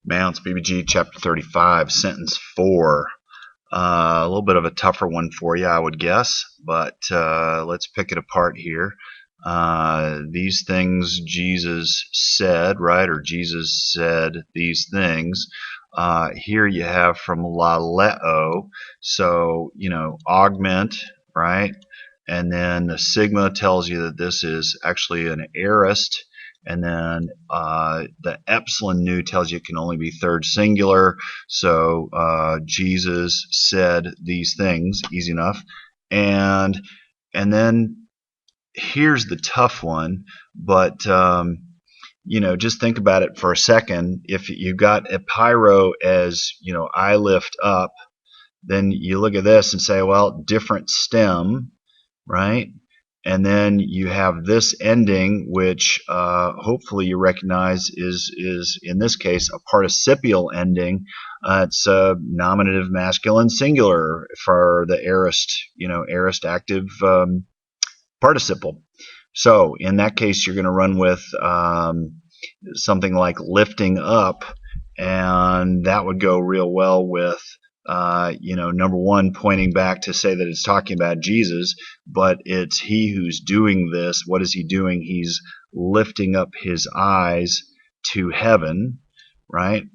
Mounce, BBG, chapter 35, sentence 4. A little bit of a tougher one for you, I would guess, but let's pick it apart here. These things Jesus said, right? Or Jesus said these things. Here you have from laleo, so, augment, right? And then the sigma tells you that this is actually an aorist. And then the epsilon nu tells you it can only be third singular. So Jesus said these things, easy enough. And then here's the tough one, but just think about it for a second. If you got epiro as I lift up, then you look at this and say, well, different stem, right? And then you have this ending, which hopefully you recognize is in this case a participial ending. It's a nominative masculine singular for the aorist, aorist active participle. So in that case, you're going to run with something like lifting up, and that would go real well with number one, pointing back to say that it's talking about Jesus, but it's he who's doing this. What is he doing? He's lifting up his eyes to heaven, right?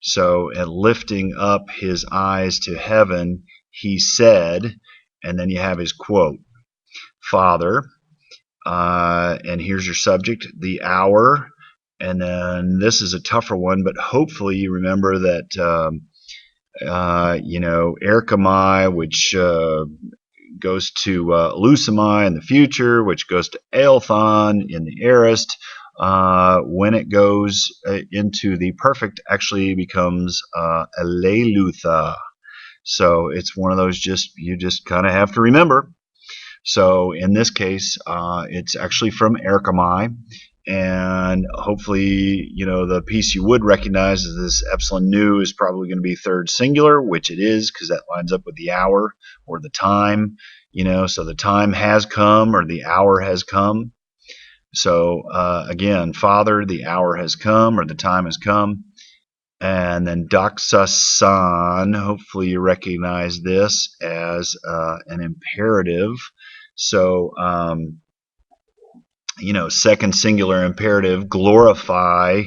So, and lifting up his eyes to heaven, he said, and then you have his quote, Father, and here's your subject, the hour, and then this is a tougher one, but hopefully you remember that Erkamai, which goes to Lusamai in the future, which goes to Aelthon in the aorist. When it goes into the perfect, actually becomes Alelutha. So it's one of those you just kind of have to remember. So in this case, it's actually from Erkamai. And hopefully, the piece you would recognize is this epsilon nu is probably going to be third singular, which it is because that lines up with the hour or the time, so the time has come or the hour has come. So again, Father, the hour has come or the time has come. And then doxasan, hopefully you recognize this as an imperative. So, second singular imperative, glorify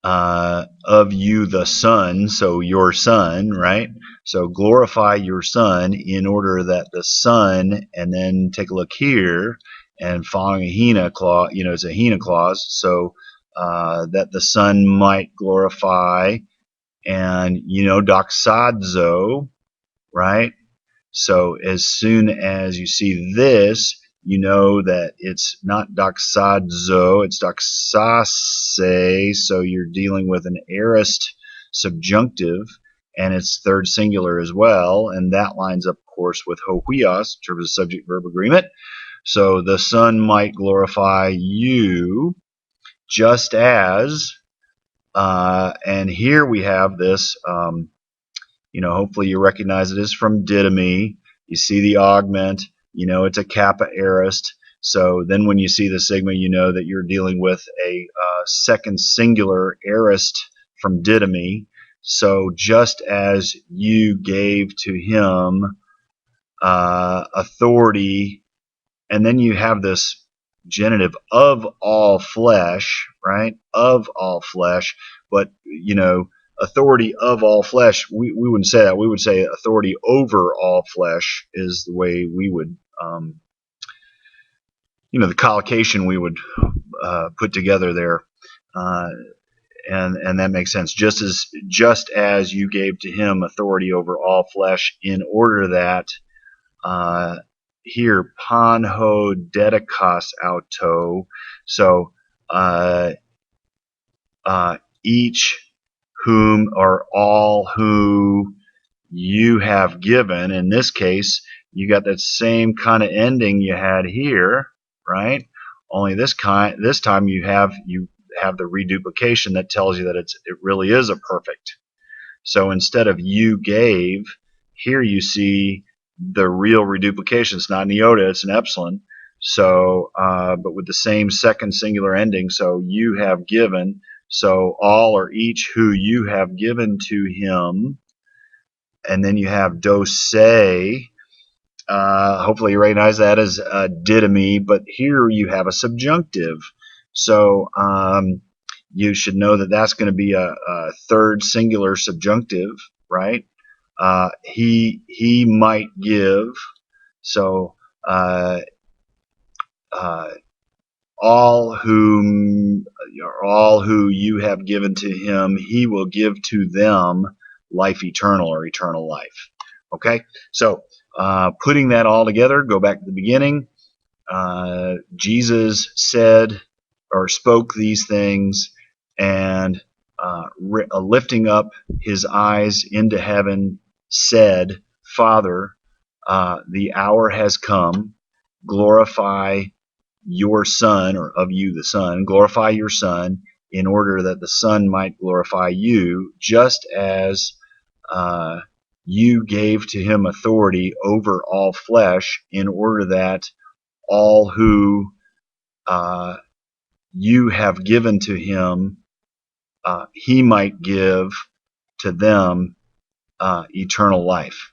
of you the Son, so your Son, right? So glorify your Son in order that the Son, and then take a look here, and following a hina clause, it's a hina clause, so that the Son might glorify, and doxadzo, right? So as soon as you see this, you know that it's not doxadzo, it's doxase, so you're dealing with an aorist subjunctive, and it's third singular as well, and that lines up, of course, with hohuios, in terms of subject-verb agreement. So the Son might glorify you, just as, and here we have this, hopefully you recognize it is from didomy. You see the augment, it's a kappa aorist. So then when you see the sigma, you know that you're dealing with a second singular aorist from didomy. So just as you gave to him authority, and then you have this genitive of all flesh, right? Of all flesh, but authority of all flesh, we wouldn't say that. We would say authority over all flesh is the way we would, the collocation we would put together there, and that makes sense. Just as you gave to him authority over all flesh, in order that here panho dedicas auto, so each whom or all who you have given. In this case, you got that same kind of ending you had here, right? Only this time you have the reduplication that tells you that it really is a perfect. So instead of you gave, here you see the real reduplication. It's not an iota, it's an epsilon. So, but with the same second singular ending. So you have given. So all or each who you have given to him, and then you have dosei. Hopefully you recognize that as didomi, but here you have a subjunctive. So you should know that that's going to be a third singular subjunctive, right? He might give. So all who you have given to him, he will give to them life eternal, or eternal life. Okay, so putting that all together, go back to the beginning. Jesus said or spoke these things, and lifting up his eyes into heaven, said, Father, the hour has come. Glorify your Son, or of you the Son, glorify your Son, in order that the Son might glorify you, just as you gave to him authority over all flesh, in order that all who you have given to him, he might give to them eternal life.